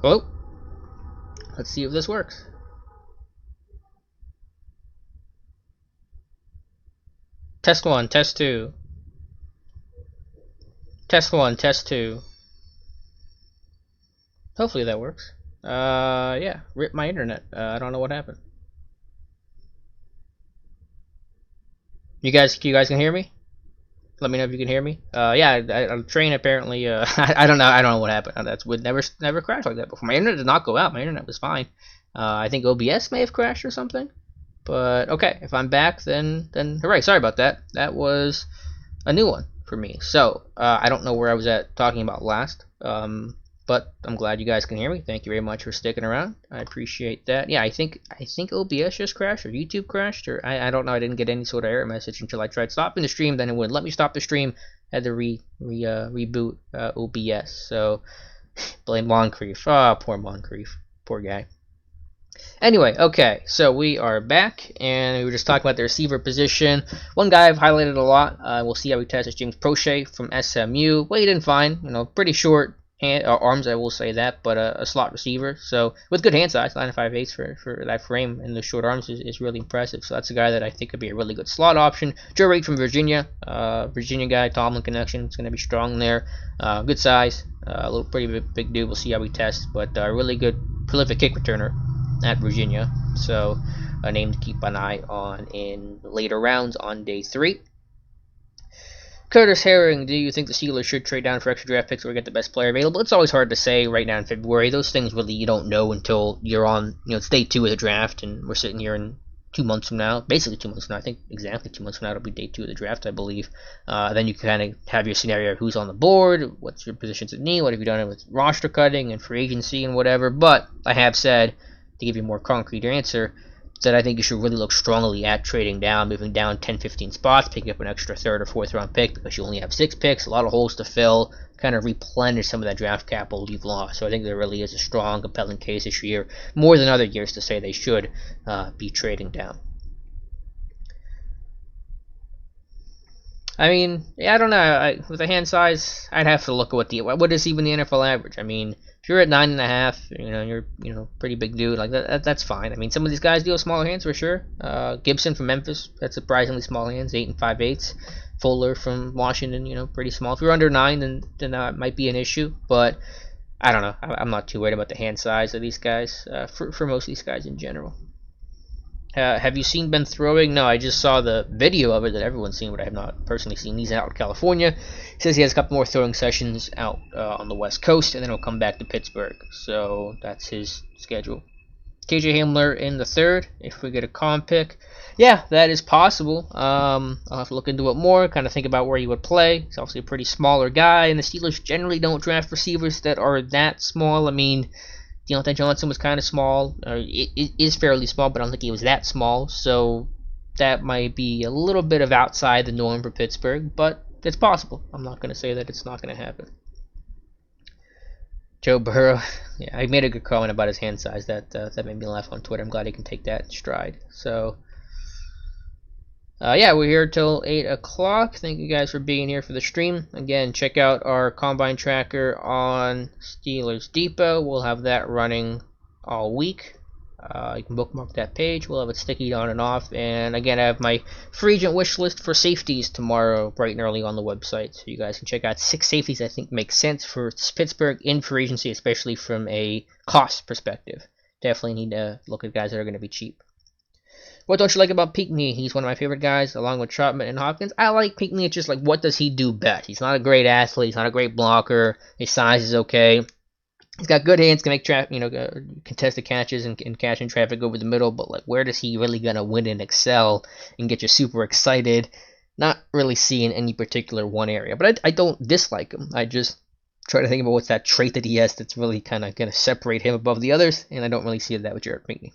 Oh, let's see if this works. Test 1, test 2. Test 1, test 2. Hopefully that works. Yeah, rip my internet. I don't know what happened. You guys can hear me? Let me know if you can hear me. Yeah, train apparently. I don't know. I don't know what happened. That's would never crash like that before. My internet did not go out. My internet was fine. I think OBS may have crashed or something. But okay, if I'm back, then hooray! Sorry about that. That was a new one for me. So I don't know where I was at talking about last. But I'm glad you guys can hear me. Thank you very much for sticking around. I appreciate that. Yeah, I think OBS just crashed or YouTube crashed or I don't know. I didn't get any sort of error message until I tried stopping the stream. Then it wouldn't let me stop the stream. Had to reboot OBS. So blame Moncrief. Oh, poor Moncrief. Poor guy. Anyway, okay, so we are back, and we were just talking about the receiver position. One guy I've highlighted a lot. We'll see how he tests is James Proche from SMU. Well, he didn't find, pretty short arms, I will say that, but a slot receiver. So with good hand size, 9 5/8 for that frame and the short arms is really impressive. So that's a guy that I think could be a really good slot option. Joe Rate from Virginia, Virginia guy, Tomlin connection. It's going to be strong there. Good size, a little pretty big dude. We'll see how he tests, but really good, prolific kick returner at Virginia. So a name to keep an eye on in later rounds on day 3. Curtis Herring, do you think the Steelers should trade down for extra draft picks or get the best player available? It's always hard to say right now in February. Those things really you don't know until you're on, it's day 2 of the draft, and we're sitting here in 2 months from now, basically 2 months from now. I think exactly 2 months from now it'll be day 2 of the draft, I believe. Then you can kind of have your scenario: who's on the board, what's your positions of need, what have you done with roster cutting and free agency and whatever. But I have said, to give you a more concrete answer, that I think you should really look strongly at trading down, moving down 10-15 spots, picking up an extra 3rd or 4th round pick because you only have 6 picks, a lot of holes to fill, kind of replenish some of that draft capital you've lost. So I think there really is a strong, compelling case this year, more than other years, to say they should be trading down. I mean, yeah, I don't know. With the hand size, I'd have to look at what is even the NFL average. I mean, if you're at 9.5, you're pretty big dude like that. That's fine. I mean, some of these guys do have smaller hands for sure. Gibson from Memphis, that's surprisingly small hands, 8 5/8. Fuller from Washington, pretty small. If you're under 9, then that might be an issue. But I don't know. I'm not too worried about the hand size of these guys. For most of these guys in general. Have you seen Ben throwing? No, I just saw the video of it that everyone's seen, but I have not personally seen. He's out in California. He says he has a couple more throwing sessions out on the West Coast, and then he'll come back to Pittsburgh. So that's his schedule. KJ Hamler in the 3rd, if we get a comp pick. Yeah, that is possible. I'll have to look into it more, kind of think about where he would play. He's obviously a pretty smaller guy, and the Steelers generally don't draft receivers that are that small. I mean, Deontay Johnson was kind of small. It is fairly small, but I don't think he was that small. So that might be a little bit of outside the norm for Pittsburgh, but it's possible. I'm not going to say that it's not going to happen. Joe Burrow, yeah, I made a good comment about his hand size. That made me laugh on Twitter. I'm glad he can take that in stride. So, yeah, we're here till 8 o'clock. Thank you guys for being here for the stream. Again, check out our Combine Tracker on Steelers Depot. We'll have that running all week. You can bookmark that page. We'll have it sticky on and off. And again, I have my free agent wish list for safeties tomorrow, bright and early on the website. So you guys can check out 6 safeties I think make sense for Pittsburgh in free agency, especially from a cost perspective. Definitely need to look at guys that are going to be cheap. What don't you like about Pinckney? He's one of my favorite guys, along with Trotman and Hopkins. I like Pinckney. It's just like, what does he do best? He's not a great athlete. He's not a great blocker. His size is okay. He's got good hands, can make contested catches and catching traffic over the middle, but like, where does he really gonna win and excel and get you super excited? Not really seeing any particular one area, but I don't dislike him. I just try to think about what's that trait that he has that's really kind of gonna separate him above the others, and I don't really see that with Jared Pinckney.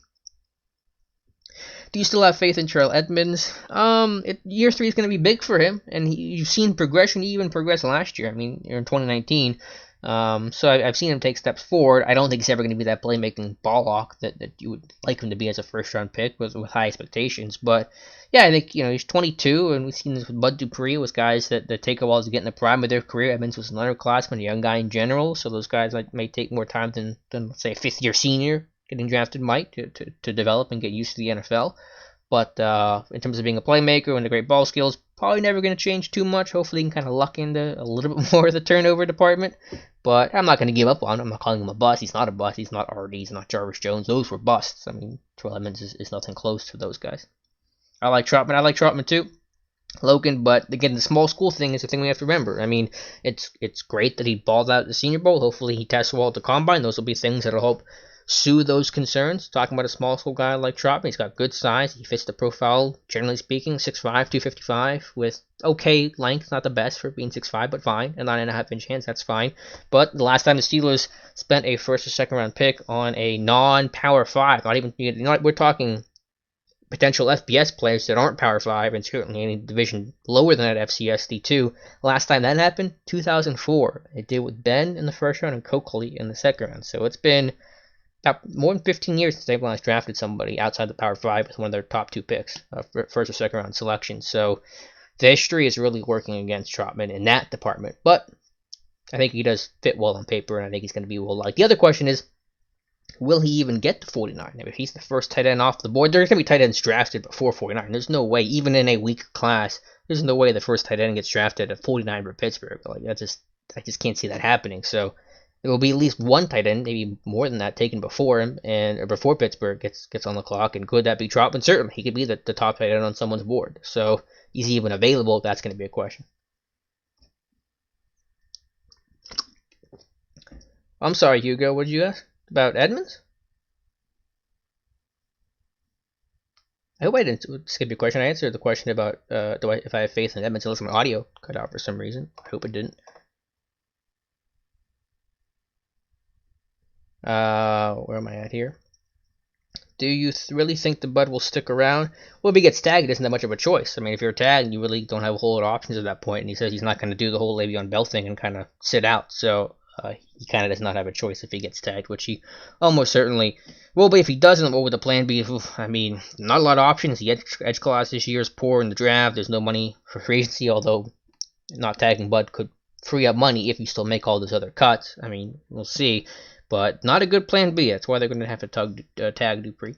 Do you still have faith in Terrell Edmonds? Year 3 is going to be big for him, and you've seen progression. He even progressed last year. I mean, in 2019. So I've seen him take steps forward. I don't think he's ever going to be that playmaking ball hawk that you would like him to be as a first-round pick with high expectations. But yeah, I think he's 22, and we've seen this with Bud Dupree, with guys that take a while to get in the prime of their career. Edmonds was an underclassman, a young guy in general, so those guys may take more time than let's say a fifth-year senior getting drafted might to develop and get used to the NFL. But in terms of being a playmaker and the great ball skills, probably never going to change too much. Hopefully, he can kind of luck into a little bit more of the turnover department. But I'm not going to give up on him. I'm not calling him a bust. He's not a bust. He's not Artie. He's not Jarvis Jones. Those were busts. I mean, Terrell Edmonds is nothing close to those guys. I like Trotman. I like Trotman too. Logan, but again, the small school thing is the thing we have to remember. I mean, it's great that he balled out at the Senior Bowl. Hopefully, he tests well at the Combine. Those will be things that'll help soothe those concerns. Talking about a small school guy like Trotman, he's got good size. He fits the profile, generally speaking, 6'5", 255, with okay length. Not the best for being 6'5", but fine. And 9.5-inch hands, that's fine. But the last time the Steelers spent a first or second round pick on a non-Power 5, we're talking potential FBS players that aren't Power 5, and certainly any division lower than that, FCS D2. Last time that happened, 2004. It did with Ben in the first round and Coakley in the second round. So it's been more than 15 years since they've last drafted somebody outside the Power 5 as one of their top 2 picks, first or second round selection. So the history is really working against Trotman in that department. But I think he does fit well on paper, and I think he's going to be well liked. The other question is, will he even get to 49? If he's the first tight end off the board, there's going to be tight ends drafted before 49. There's no way, even in a weak class, there's no way the first tight end gets drafted at 49 for Pittsburgh. I just can't see that happening. So there will be at least one tight end, maybe more than that, taken before him or before Pittsburgh gets on the clock. And could that be Trotman? Certainly, he could be the top tight end on someone's board. So is he even available? That's going to be a question. I'm sorry, Hugo. What did you ask about Edmonds? I hope I didn't skip your question. I answered the question about if I have faith in Edmonds. Unless my audio cut out for some reason. I hope it didn't. Where am I at here? Do you really think the Bud will stick around? Well, if he gets tagged, it isn't that much of a choice. I mean, if you're tagged, you really don't have a whole lot of options at that point. And he says he's not going to do the whole Le'Veon Bell thing and kind of sit out. So he kind of does not have a choice if he gets tagged, which he almost certainly will be. If he doesn't, what would the plan be? I mean, not a lot of options. The edge class this year is poor in the draft. There's no money for free agency, although not tagging Bud could free up money if you still make all those other cuts. I mean, we'll see. But not a good plan B. That's why they're going to have to tag Dupree.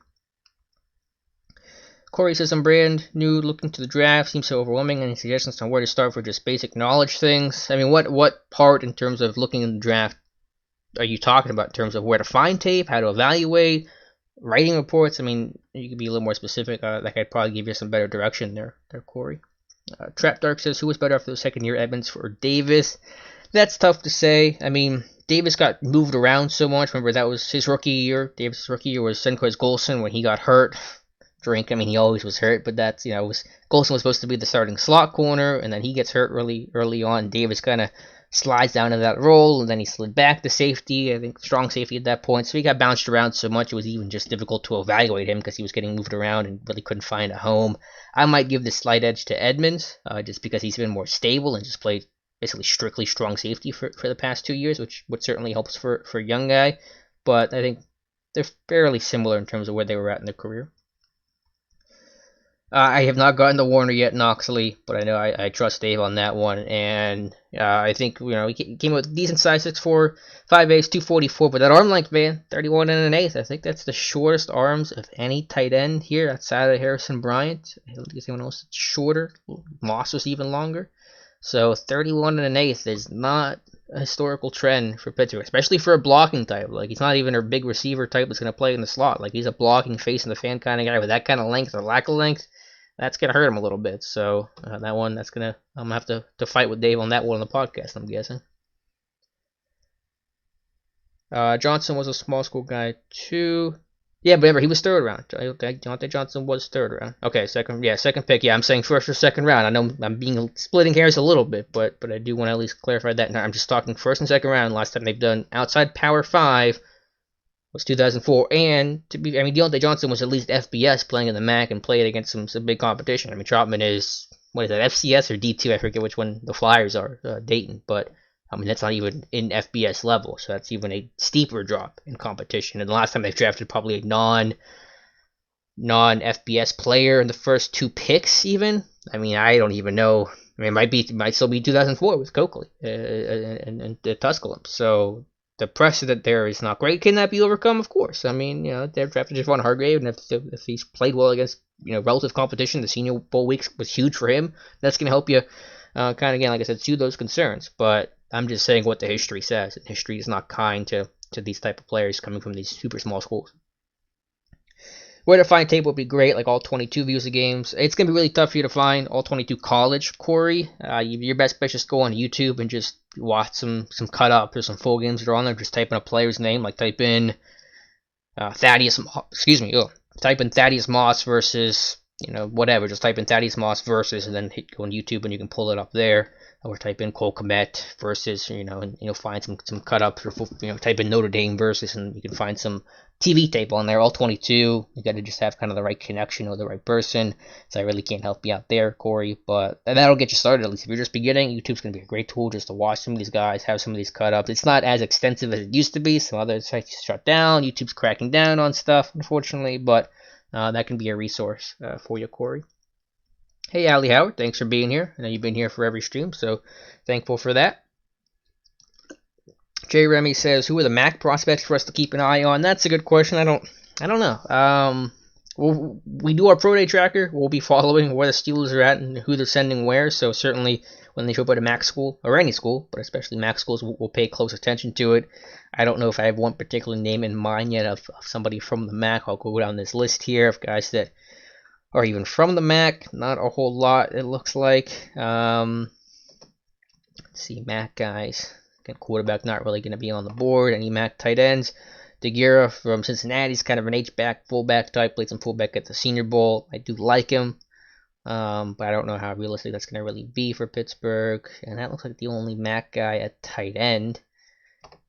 Corey says, I'm brand new looking to the draft. Seems so overwhelming. Any suggestions on where to start for just basic knowledge things? I mean, what part in terms of looking in the draft are you talking about in terms of where to find tape, how to evaluate, writing reports? I mean, you could be a little more specific. That could probably give you some better direction there Corey. Trap Dark says, who was better after the second year, Edmonds or Davis? That's tough to say. I mean, Davis got moved around so much. Remember, that was his rookie year. Davis' rookie year was Senquez Golson when he got hurt. I mean, he always was hurt, but that's, Golson was supposed to be the starting slot corner, and then he gets hurt really early on. Davis kind of slides down into that role, and then he slid back to safety, I think strong safety at that point. So he got bounced around so much, it was even just difficult to evaluate him because he was getting moved around and really couldn't find a home. I might give the slight edge to Edmonds, just because he's been more stable and just played basically strictly strong safety for the past 2 years, which certainly helps for a young guy. But I think they're fairly similar in terms of where they were at in their career. I have not gotten to Warner yet, Knoxley, but I know I trust Dave on that one. And I think, he came with decent size, 6'4", 5'8", 244, but that arm length, man, 31 and an eighth. I think that's the shortest arms of any tight end here outside of Harrison Bryant. I don't think anyone else that's shorter. Moss was even longer. So 31 and an eighth is not a historical trend for Pittsburgh, especially for a blocking type. Like, he's not even a big receiver type that's going to play in the slot. Like, he's a blocking face in the fan kind of guy with that kind of length or lack of length. That's going to hurt him a little bit. So that one, I'm going to have to fight with Dave on that one on the podcast, I'm guessing. Johnson was a small school guy too. Yeah, but remember, he was third round. Diontae Johnson was third round. Okay, second pick. Yeah, I'm saying first or second round. I know I'm splitting hairs a little bit, but I do want to at least clarify that. Now, I'm just talking first and second round. Last time they've done outside Power 5, was 2004. And Deontay Johnson was at least FBS playing in the MAC and played against some big competition. I mean, Trautman is, what is that, FCS or D2? I forget which one the Flyers are, Dayton. But I mean, that's not even in FBS level, so that's even a steeper drop in competition. And the last time they drafted probably a non-FBS player in the first 2 picks, even. I mean, I don't even know. I mean, it might still be 2004 with Coakley and Tusculum. So the precedent there is not great. Can that be overcome? Of course. I mean, they've drafted Javon Hargrave, and if he's played well against relative competition, the Senior Bowl week was huge for him. That's going to help you kind of, again, like I said, soothe those concerns. But I'm just saying what the history says. And history is not kind to these type of players coming from these super small schools. Where to find tape would be great, like all 22 views of games. It's going to be really tough for you to find all 22 college, Corey. Your best bet is just go on YouTube and just watch some cut up. There's some full games that are on there. Just type in a player's name, like type in Thaddeus Moss versus, whatever. Just type in Thaddeus Moss versus, and then go on YouTube and you can pull it up there. Or type in Cole Kmet versus, and find some cut ups, or type in Notre Dame versus, and you can find some TV tape on there. All 22. You got to just have kind of the right connection with the right person. So I really can't help you out there, Corey. But that'll get you started. At least if you're just beginning, YouTube's gonna be a great tool just to watch some of these guys, have some of these cut ups. It's not as extensive as it used to be. Some other sites shut down. YouTube's cracking down on stuff, unfortunately. But that can be a resource for you, Corey. Hey, Ali Howard, thanks for being here. I know you've been here for every stream, so thankful for that. Jay Remy says, who are the MAC prospects for us to keep an eye on? That's a good question. I don't know. We do our pro day tracker. We'll be following where the Steelers are at and who they're sending where. So certainly when they show up at a MAC school, or any school, but especially MAC schools, we'll pay close attention to it. I don't know if I have one particular name in mind yet of somebody from the MAC. I'll go down this list here of guys that are even from the MAC. Not a whole lot, it looks like. Let's see, MAC guys. Again, quarterback not really going to be on the board. Any MAC tight ends? DeGuara from Cincinnati is kind of an H-back, fullback type. Played some fullback at the Senior Bowl. I do like him. But I don't know how realistic that's going to really be for Pittsburgh. And that looks like the only MAC guy at tight end.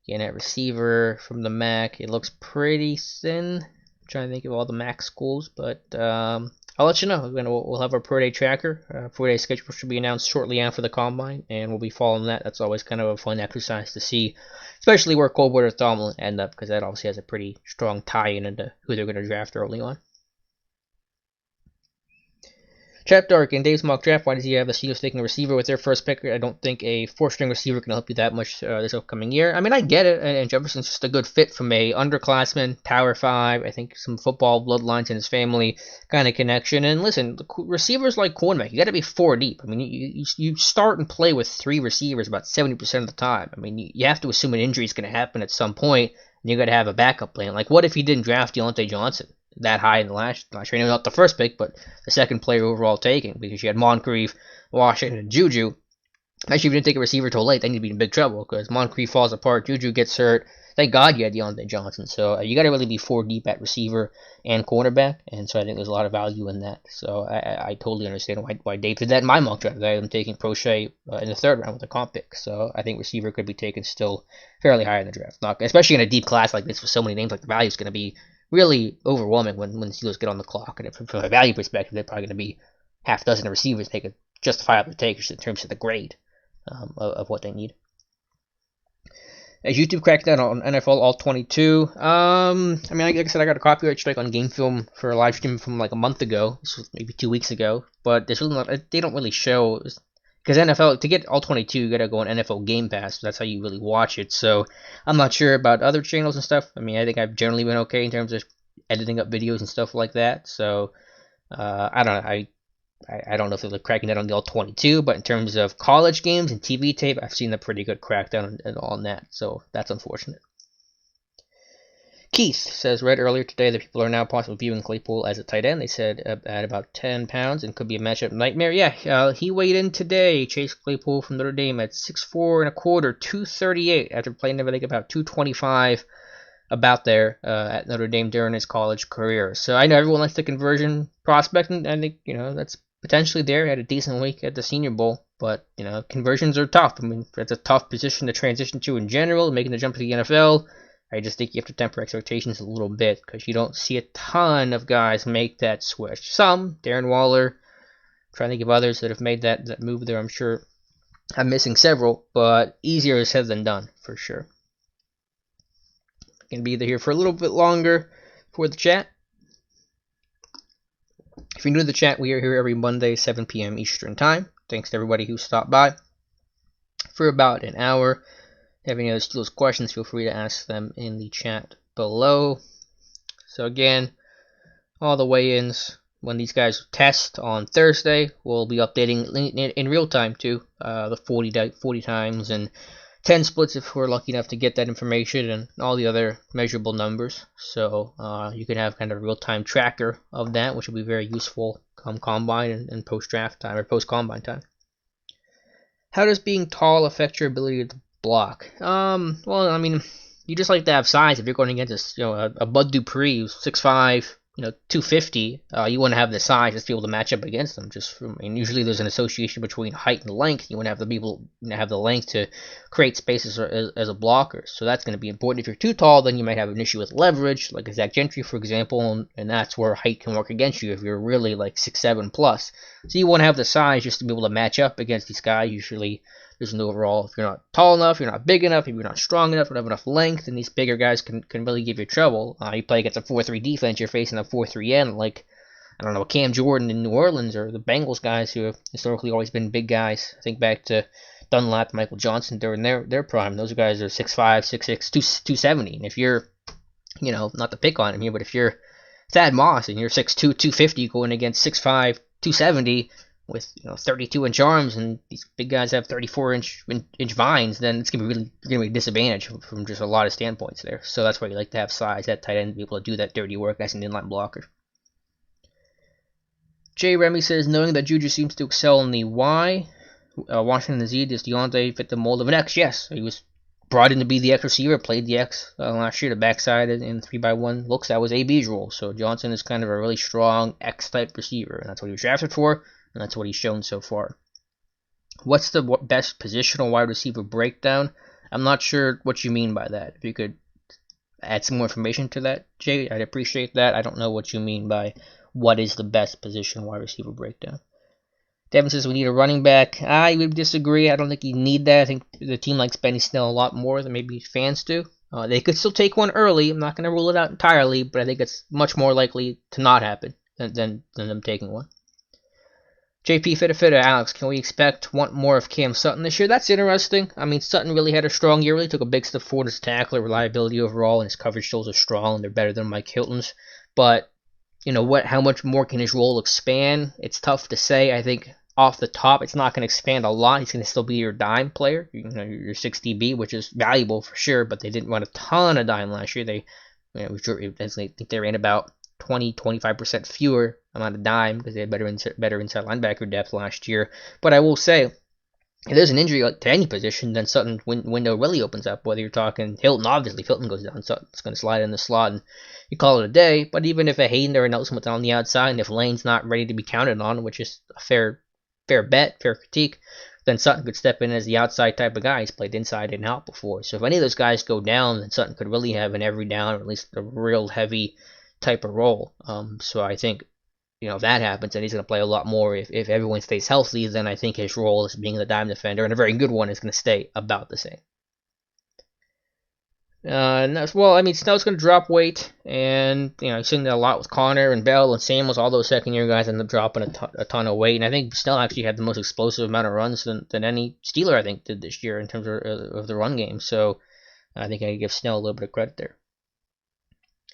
Again, at receiver from the MAC, it looks pretty thin. I'm trying to think of all the MAC schools, but I'll let you know. We'll have our pro day tracker. Pro day schedule should be announced shortly after the combine, and we'll be following that. That's always kind of a fun exercise to see, especially where Colbert or Tomlin end up, because that obviously has a pretty strong tie-in into who they're going to draft early on. Trap Dark in Dave's mock draft, why does he have the Steelers taking a receiver with their first pick? I don't think a 4-string receiver can help you that much this upcoming year. I mean, I get it, and Jefferson's just a good fit from a underclassman, Power 5, I think some football bloodlines in his family kind of connection. And listen, receivers like cornerback, you got to be 4 deep. I mean, you start and play with 3 receivers about 70% of the time. I mean, you have to assume an injury is going to happen at some point, and you got to have a backup plan. Like, what if he didn't draft Deontay Johnson that high in the last year? Not the first pick, but the second player overall taken, because you had Moncrief, Washington, and Juju. Actually, if you didn't take a receiver till late, then you'd be in big trouble, because Moncrief falls apart, Juju gets hurt. Thank God you had Deontay Johnson. So you got to really be 4 deep at receiver and cornerback, and so I think there's a lot of value in that. So I totally understand why Dave did that in my mock draft. I am taking Prochet in the 3rd round with a comp pick, so I think receiver could be taken still fairly high in the draft. Especially in a deep class like this with so many names, like the value is going to be really overwhelming when the Steelers get on the clock. And from a value perspective, they're probably going to be half dozen of receivers they could justifiably take just in terms of the grade of what they need. As YouTube cracked down on NFL All 22, I mean, like I said, I got a copyright strike on Game Film for a live stream from like a month ago. This was maybe 2 weeks ago, but there's really not, they don't really show, because NFL, to get All 22, you gotta go on NFL Game Pass. So that's how you really watch it. So I'm not sure about other channels and stuff. I mean, I think I've generally been okay in terms of editing up videos and stuff like that. So I don't know. I don't know if they're cracking down on the All 22, but in terms of college games and TV tape, I've seen a pretty good crackdown on that. So that's unfortunate. Keith says, read earlier today that people are now possibly viewing Claypool as a tight end. They said at about 10 pounds and could be a matchup nightmare. Yeah, he weighed in today. Chase Claypool from Notre Dame at 6'4 1/4, 238 after playing, I think, about 225 about there at Notre Dame during his college career. So I know everyone likes the conversion prospect, and I think, that's potentially there. He had a decent week at the Senior Bowl, but, conversions are tough. I mean, it's a tough position to transition to in general, making the jump to the NFL. I just think you have to temper expectations a little bit because you don't see a ton of guys make that switch. Some, Darren Waller, trying to think of others that have made that move there. I'm sure I'm missing several, but easier said than done for sure. Gonna be here for a little bit longer for the chat. If you're new to the chat, we are here every Monday, 7 p.m. Eastern Time. Thanks to everybody who stopped by for about an hour. If you have any other Steelers questions, feel free to ask them in the chat below. So again, all the weigh-ins, when these guys test on Thursday, we'll be updating in real time too, the 40 times and 10 splits if we're lucky enough to get that information, and all the other measurable numbers. So you can have kind of a real-time tracker of that, which will be very useful come combine and post-draft time or post-combine time. How does being tall affect your ability to block? Well, I mean, you just like to have size. If you're going against a Bud Dupree who's 6'5", 250, you want to have the size just to be able to match up against them. Usually there's an association between height and length. You want to have the length to create spaces as a blocker. So that's going to be important. If you're too tall, then you might have an issue with leverage, like a Zach Gentry, for example, and that's where height can work against you if you're really like 6'7" plus. So you want to have the size just to be able to match up against these guys. Usually there's an overall, if you're not tall enough, you're not big enough, if you're not strong enough, don't have enough length, and these bigger guys can really give you trouble. You play against a 4-3 defense, you're facing a 4-3 end, like, I don't know, Cam Jordan in New Orleans, or the Bengals guys who have historically always been big guys. I think back to Dunlap, Michael Johnson during their prime. Those guys are 6'5", 6'6", 270. And if you're, not to pick on him here, but if you're Thad Moss and you're 6'2", 250 going against 6'5", 270, with 32-inch arms, and these big guys have 34-inch vines, then it's gonna be a disadvantage from just a lot of standpoints there. So that's why you like to have size at tight end to be able to do that dirty work as an inline blocker. Jay Remy says, knowing that Juju seems to excel in the Y, Washington the Z, does Deontay fit the mold of an X? Yes, he was brought in to be the X receiver, played the X last year, the backside in 3x1 looks. That was AB's role. So Johnson is kind of a really strong X-type receiver, and that's what he was drafted for. And that's what he's shown so far. What's the best positional wide receiver breakdown? I'm not sure what you mean by that. If you could add some more information to that, Jay, I'd appreciate that. I don't know what you mean by what is the best position wide receiver breakdown. Devin says we need a running back. I would disagree. I don't think you need that. I think the team likes Benny Snell a lot more than maybe fans do. They could still take one early. I'm not going to rule it out entirely, but I think it's much more likely to not happen than them taking one. JP Fitta, Alex, can we expect one more of Cam Sutton this year? That's interesting. I mean, Sutton really had a strong year. Really took a big step forward as a tackler, reliability overall, and his coverage tools are strong, and they're better than Mike Hilton's. But, how much more can his role expand? It's tough to say. I think off the top, it's not going to expand a lot. He's going to still be your dime player, your 6DB, which is valuable for sure, but they didn't run a ton of dime last year. I think they ran about 20-25% fewer amount of dime because they had better inside linebacker depth last year. But I will say, if there's an injury to any position, then Sutton's window really opens up. Whether you're talking Hilton, obviously Hilton goes down, Sutton's going to slide in the slot and you call it a day. But even if a Hayden or a Nelson was on the outside, and if Lane's not ready to be counted on, which is a fair bet, fair critique, then Sutton could step in as the outside type of guy. He's played inside and out before. So if any of those guys go down, then Sutton could really have an every down, or at least a real heavy type of role. So I think, if that happens, and he's going to play a lot more if everyone stays healthy, then I think his role as being the dime defender, and a very good one, is going to stay about the same. Snell's going to drop weight, and I've seen that a lot with Connor and Bell and Samuels. All those second-year guys end up dropping a ton of weight, and I think Snell actually had the most explosive amount of runs than any Steeler, I think, did this year in terms of the run game. So I think I give Snell a little bit of credit there.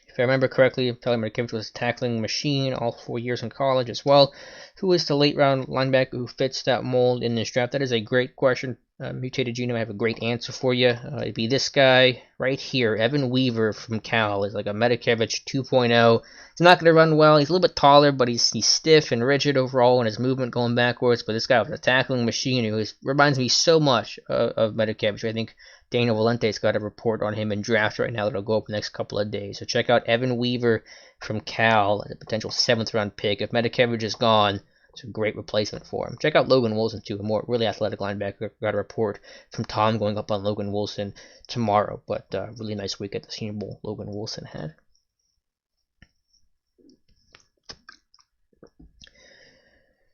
If I remember correctly, Taylor Metcalf was a tackling machine all 4 years in college as well. Who is the late-round linebacker who fits that mold in this draft? That is a great question. Mutated Genome, I have a great answer for you. It'd be this guy right here, Evan Weaver from Cal. He's like a Medikevich 2.0. He's not going to run well. He's a little bit taller, but he's stiff and rigid overall in his movement going backwards. But this guy was a tackling machine who reminds me so much of Medikevich. I think Daniel Valente's got a report on him in draft right now that'll go up the next couple of days. So check out Evan Weaver from Cal as a potential 7th round pick. If Medikevich is gone, It's a great replacement for him. Check out Logan Wilson too, a more really athletic linebacker. Got a report from Tom going up on Logan Wilson tomorrow, but really nice week at the Senior Bowl Logan Wilson had.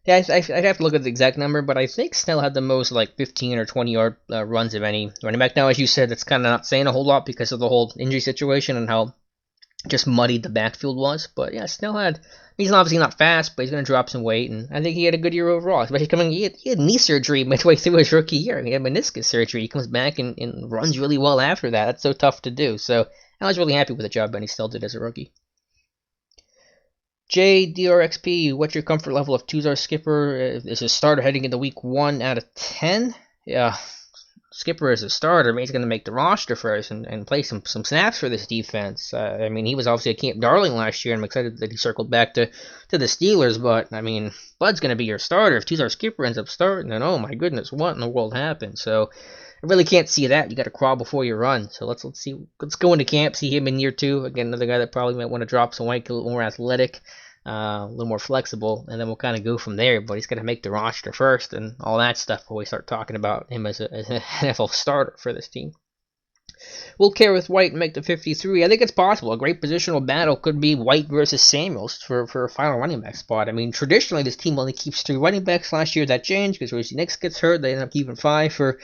Yeah, I'd have to look at the exact number, but I think Snell had the most like 15 or 20-yard runs of any running back. Now, as you said, that's kind of not saying a whole lot because of the whole injury situation and how just muddied the backfield was. But yeah, Snell he's obviously not fast, but he's going to drop some weight, and I think he had a good year overall. Especially he had knee surgery midway through his rookie year. He had meniscus surgery. He comes back and runs really well after that. That's so tough to do. So I was really happy with the job Benny Snell did as a rookie. JDRXP, what's your comfort level of Tuzar Skipper? Is a starter heading into week 1 out of 10? Yeah, Skipper as a starter, he's going to make the roster first and play some snaps for this defense. I mean, he was obviously a camp darling last year, and I'm excited that he circled back to the Steelers, but, I mean, Bud's going to be your starter. If Tuzar Skipper ends up starting, then, oh my goodness, what in the world happened? So, I really can't see that. You got to crawl before you run. So let's see. Let's go into camp, see him in year 2. Again, another guy that probably might want to drop some weight, a little more athletic, a little more flexible, and then we'll kind of go from there. But he's got to make the roster first and all that stuff before we start talking about him as an NFL starter for this team. Will Kerrith Whyte make the 53? I think it's possible. A great positional battle could be White versus Samuels for a final running back spot. I mean, traditionally, this team only keeps 3 running backs. Last year, that changed because Royce Nix gets hurt. They end up keeping 5 for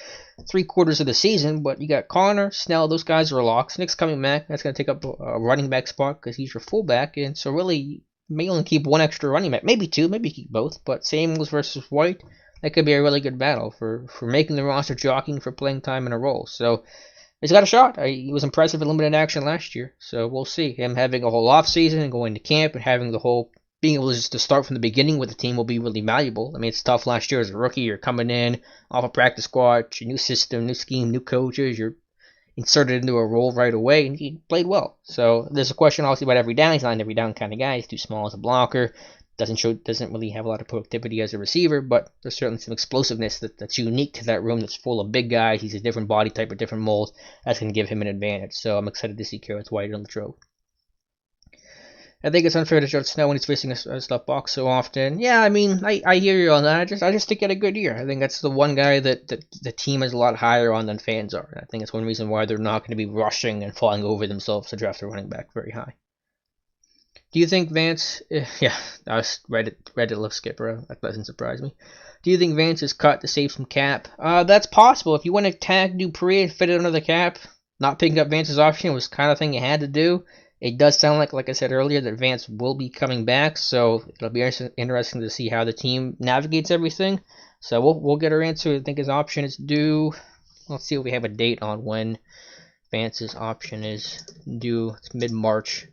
3/4 of the season. But you got Connor, Snell, those guys are locks. Nix coming back. That's going to take up a running back spot because he's your fullback. And so, really, you may only keep 1 extra running back. Maybe 2, maybe keep both. But Samuels versus White, that could be a really good battle for making the roster, jockeying for playing time in a role. So, he's got a shot. He was impressive in limited action last year, so we'll see. Him having a whole off season and going to camp and having the whole being able just to start from the beginning with the team will be really valuable. I mean, it's tough last year as a rookie. You're coming in off a practice squad, new system, new scheme, new coaches. You're inserted into a role right away, and he played well. So there's a question obviously about every down. He's not an every down kind of guy. He's too small as a blocker. Doesn't really have a lot of productivity as a receiver, but there's certainly some explosiveness that's unique to that room that's full of big guys. He's a different body type, a different mold. That's going to give him an advantage. So I'm excited to see Kerrith Whyte on the Trove. I think it's unfair to judge Snell when he's facing a stuff box so often. Yeah, I mean, I hear you on that. I just think he had a good year. I think that's the one guy that the team is a lot higher on than fans are. And I think it's one reason why they're not going to be rushing and falling over themselves to draft a running back very high. Do you think Vance... yeah, I was Reddit love Skipper. That doesn't surprise me. Do you think Vance is cut to save some cap? That's possible. If you want to tag Dupree and fit it under the cap, not picking up Vance's option was the kind of thing you had to do. It does sound like I said earlier, that Vance will be coming back, so it'll be interesting to see how the team navigates everything. So we'll get our answer. I think his option is due. Let's see if we have a date on when Vance's option is due. It's mid-March.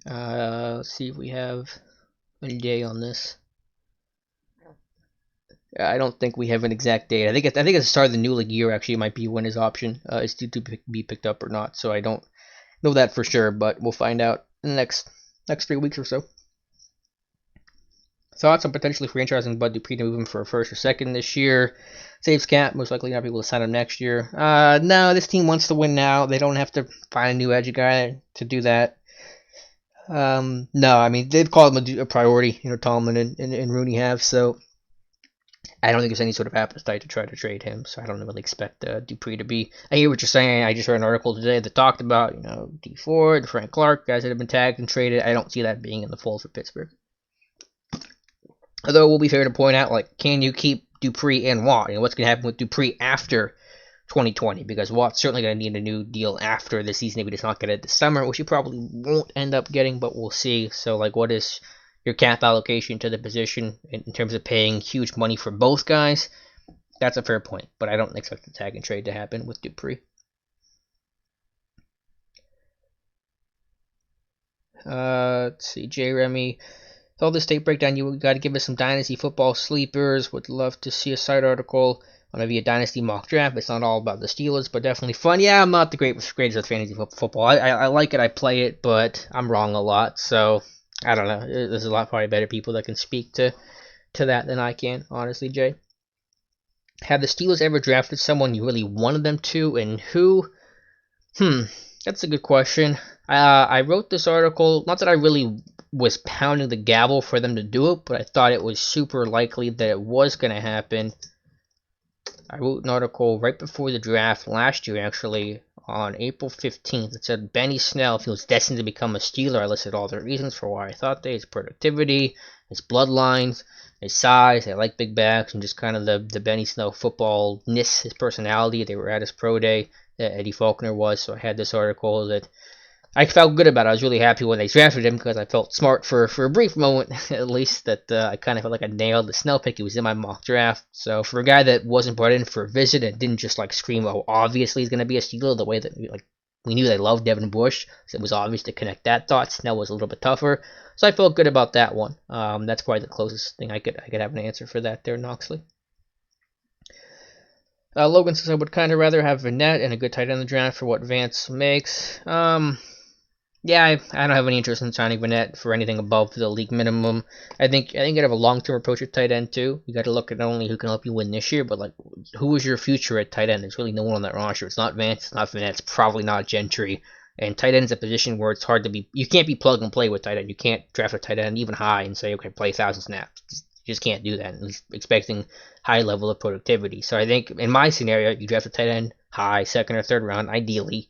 Let's see if we have a day on this. I don't think we have an exact date. I think at the start of the new league year, actually, it might be when his option is due to be picked up or not. So I don't know that for sure, but we'll find out in the next 3 weeks or so. Thoughts on potentially franchising Bud Dupree to move him for a first or second this year? Saves cap, most likely not be able to sign him next year. No, this team wants to win now. They don't have to find a new edge guy to do that. No, I mean, they've called him a priority, Tallman and Rooney have, so I don't think there's any sort of appetite to try to trade him, so I don't really expect Dupree to be. I hear what you're saying. I just read an article today that talked about, D Ford, Frank Clark, guys that have been tagged and traded. I don't see that being in the fold for Pittsburgh. Although it will be fair to point out, can you keep Dupree and Watt? What's going to happen with Dupree after 2020, because Watt's certainly going to need a new deal after the season if he does not get it this summer, which he probably won't end up getting, but we'll see. So, what is your cap allocation to the position in terms of paying huge money for both guys? That's a fair point, but I don't expect the tag and trade to happen with Dupree. Let's see, J. Remy. With all this tape breakdown, you got to give us some Dynasty football sleepers. Would love to see a side article on maybe a Dynasty mock draft. It's not all about the Steelers, but definitely fun. Yeah, I'm not the greatest with fantasy football. I like it, I play it, but I'm wrong a lot, so I don't know. There's a lot probably better people that can speak to that than I can, honestly, Jay. Have the Steelers ever drafted someone you really wanted them to, and who? That's a good question. I wrote this article, not that I really was pounding the gavel for them to do it, but I thought it was super likely that it was going to happen. I wrote an article right before the draft last year, actually, on April 15th. It said Benny Snell feels destined to become a Steeler. I listed all the reasons for why I thought that: his productivity, his bloodlines, his size. I like big backs, and just kind of the Benny Snell football-ness, his personality. They were at his pro day that Eddie Faulkner was, so I had this article that I felt good about it. I was really happy when they drafted him because I felt smart for a brief moment, at least, that I kind of felt like I nailed the Snell pick. He was in my mock draft. So for a guy that wasn't brought in for a visit and didn't just like scream, oh, obviously he's going to be a Steeler, the way that we knew they loved Devin Bush, so it was obvious to connect that thought. Snell was a little bit tougher, so I felt good about that one. That's probably the closest thing I could have an answer for that there, Knoxley. Logan says I would kind of rather have Vannett and a good tight end in the draft for what Vance makes. Yeah, I don't have any interest in signing Vannett for anything above the league minimum. I think you have a long-term approach at tight end too. You got to look at not only who can help you win this year, but like who is your future at tight end. There's really no one on that roster. It's not Vance, it's not Vannett, it's probably not Gentry. And tight end is a position where it's hard to be. You can't be plug and play with tight end. You can't draft a tight end even high and say, okay, play 1,000 snaps. You just can't do that. At least expecting high level of productivity. So I think in my scenario, you draft a tight end high, second or third round, ideally.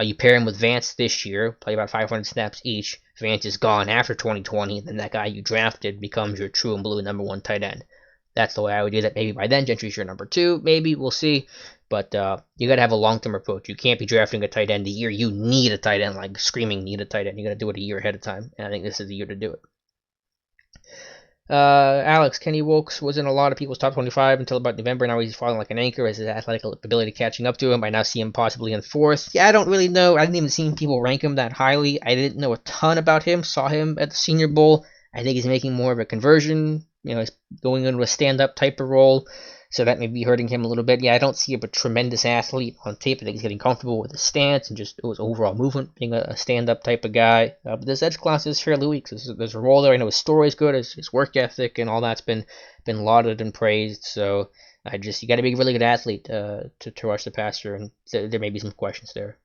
You pair him with Vance this year, play about 500 snaps each. Vance is gone after 2020, then that guy you drafted becomes your true and blue number one tight end. That's the way I would do that. Maybe by then Gentry's your number two. Maybe, we'll see. But you got to have a long-term approach. You can't be drafting a tight end the year you need a tight end, like screaming need a tight end. You got to do it a year ahead of time, and I think this is the year to do it. Alex, Kenny Wilkes was in a lot of people's top 25 until about November. Now he's falling like an anchor as his athletic ability catching up to him. I now see him possibly in fourth. Yeah, I don't really know. I didn't even see people rank him that highly. I didn't know a ton about him. Saw him at the Senior Bowl. I think he's making more of a conversion. He's going into a stand-up type of role, so that may be hurting him a little bit. Yeah, I don't see him a tremendous athlete on tape. I think he's getting comfortable with his stance and just his overall movement, being a stand-up type of guy. But this edge class is fairly weak. So there's a role there. I know his story is good, his work ethic and all that's been lauded and praised. So you got to be a really good athlete to rush the passer, and there may be some questions there.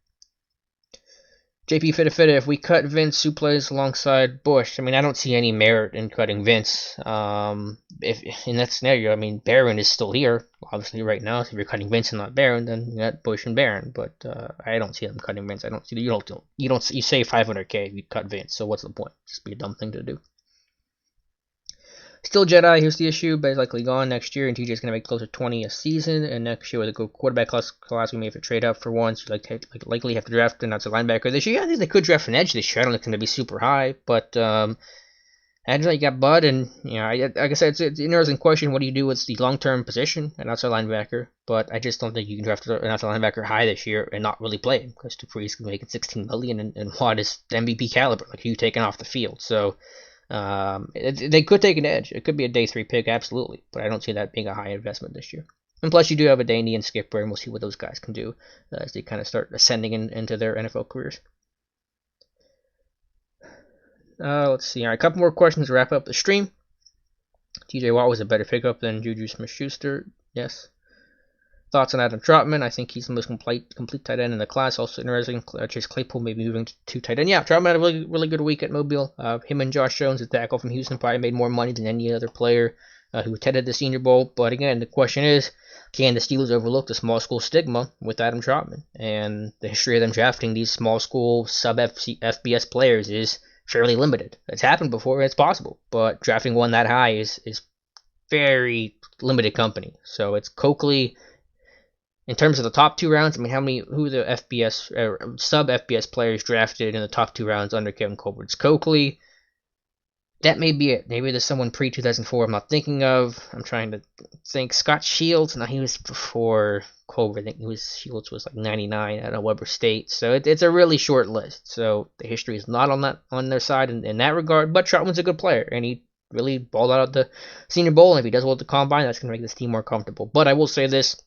JP Fitta, if we cut Vince, who plays alongside Bush? I mean, I don't see any merit in cutting Vince. If in that scenario, I mean, Barron is still here, obviously right now. So if you're cutting Vince and not Barron, then you got Bush and Barron. But I don't see them cutting Vince. I don't see you save $500K if you cut Vince. So what's the point? Just be a dumb thing to do. Still Jedi, here's the issue, but he's likely gone next year, and TJ's going to make close to 20 a season, and next year with a good quarterback class, we may have to trade up for one, so likely have to draft an outside linebacker this year. I think they could draft an edge this year. I don't think it's going to be super high, but edge, you got Bud, and like I said, it's an interesting question. What do you do with the long-term position, an outside linebacker? But I just don't think you can draft an outside linebacker high this year and not really play him, because Dupree's making $16 million, and Watt is MVP caliber, like who you taking off the field, so. They could take an edge. It could be a day 3 pick, absolutely, but I don't see that being a high investment this year. And plus, you do have a Daney and Skipper, and we'll see what those guys can do as they kind of start ascending into their NFL careers. Let's see. All right, a couple more questions to wrap up the stream. TJ Watt was a better pickup than Juju Smith-Schuster. Yes. Thoughts on Adam Trautman? I think he's the most complete tight end in the class. Also interesting, Chase Claypool may be moving to tight end. Yeah, Trautman had a really good week at Mobile. Him and Josh Jones, the tackle from Houston, probably made more money than any other player who attended the Senior Bowl. But again, the question is, can the Steelers overlook the small school stigma with Adam Trautman? And the history of them drafting these small school sub-FBS players is fairly limited. It's happened before, it's possible. But drafting one that high is very limited company. So it's Coakley. In terms of the top 2 rounds, I mean, who are the FBS sub-FBS players drafted in the top 2 rounds under Kevin Colbert? It's Coakley. That may be it. Maybe there's someone pre-2004 I'm not thinking of. I'm trying to think. Scott Shields. No, he was before Colbert. I think Shields was like 99 at Weber State. So it's a really short list. So the history is not on their side in that regard. But Trautman's a good player, and he really balled out at the Senior Bowl. And if he does well at the Combine, that's going to make this team more comfortable. But I will say this.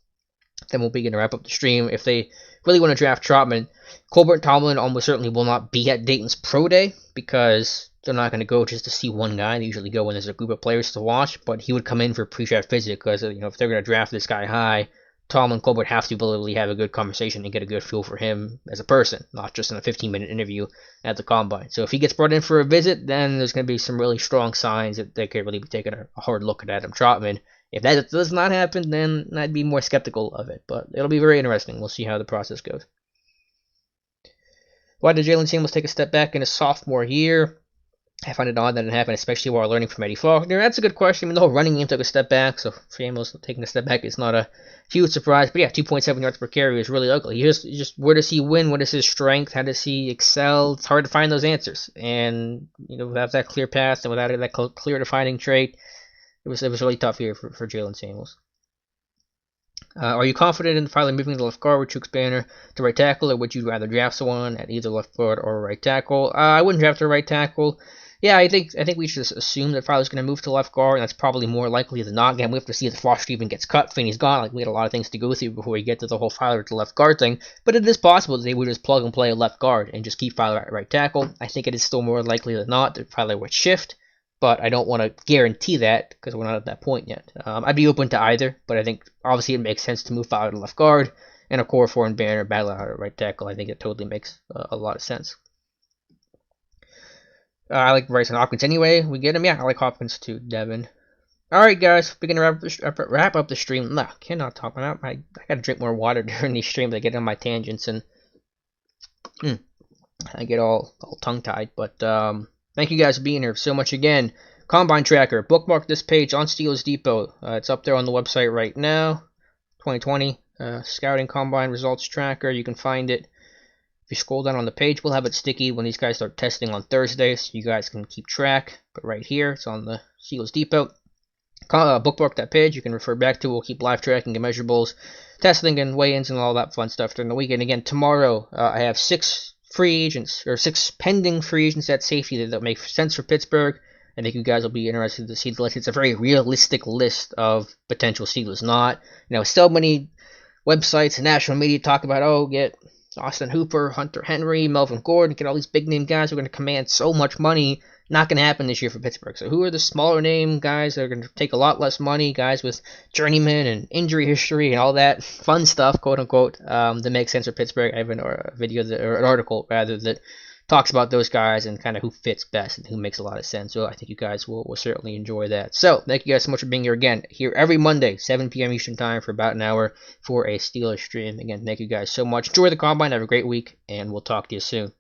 Then we'll begin to wrap up the stream. If they really want to draft Trautman, Colbert and Tomlin almost certainly will not be at Dayton's Pro Day because they're not going to go just to see one guy. They usually go when there's a group of players to watch, but he would come in for a pre-draft visit because if they're going to draft this guy high, Tom and Colbert have to really have a good conversation and get a good feel for him as a person, not just in a 15-minute interview at the Combine. So if he gets brought in for a visit, then there's going to be some really strong signs that they could really be taking a hard look at Adam Trautman. If that does not happen, then I'd be more skeptical of it. But it'll be very interesting. We'll see how the process goes. Why did Jaylen Samuels take a step back in his sophomore year? I find it odd that it happened, especially while learning from Eddie Faulkner. That's a good question. I mean, the whole running game took a step back, so Samuels taking a step back is not a huge surprise. But yeah, 2.7 yards per carry is really ugly. Just where does he win? What is his strength? How does he excel? It's hard to find those answers. And without that clear pass and without that clear defining trait, it was really tough here for Jaylen Samuels. Are you confident in finally moving the left guard with Chuks Banner to right tackle, or would you rather draft someone at either left guard or right tackle? I wouldn't draft a right tackle. Yeah, I think we should just assume that Fowler's going to move to left guard, and that's probably more likely than not. Again, we have to see if Foster even gets cut. Finney's gone. Like, we had a lot of things to go through before we get to the whole Fowler to left guard thing. But it is possible that they would just plug and play a left guard and just keep Fowler at right tackle. I think it is still more likely than not that Fowler would shift, but I don't want to guarantee that because we're not at that point yet. I'd be open to either, but I think obviously it makes sense to move Fowler to left guard and a Okorafor and Banner battle out at right tackle. I think it totally makes a lot of sense. I like Brycen Hopkins anyway. We get him. Yeah, I like Hopkins too, Devin. Alright, guys. We're going to wrap up the stream. No, cannot talk about it. I got to drink more water during these streams. I get on my tangents and I get all tongue-tied. But thank you guys for being here so much again. Combine Tracker. Bookmark this page on Steelers Depot. It's up there on the website right now. 2020 Scouting Combine Results Tracker. You can find it. If you scroll down on the page, we'll have it sticky when these guys start testing on Thursday, so you guys can keep track. But right here, it's on the Steelers Depot. Bookmark that page. You can refer back to it. We'll keep live tracking and measurables, testing and weigh-ins and all that fun stuff during the weekend. Again, tomorrow I have 6 pending free agents at safety that make sense for Pittsburgh. I think you guys will be interested to see the list. It's a very realistic list of potential Steelers. Not, so many websites and national media talk about, get Austin Hooper, Hunter Henry, Melvin Gordon, get all these big name guys who are going to command so much money. Not going to happen this year for Pittsburgh. So who are the smaller name guys that are going to take a lot less money, guys with journeyman and injury history and all that fun stuff, quote unquote, that makes sense for Pittsburgh? I have a video or an article rather that talks about those guys and kind of who fits best and who makes a lot of sense. So I think you guys will certainly enjoy that. So thank you guys so much for being here again. Here every Monday, 7 p.m. Eastern Time for about an hour for a Steelers stream. Again, thank you guys so much. Enjoy the Combine. Have a great week, and we'll talk to you soon.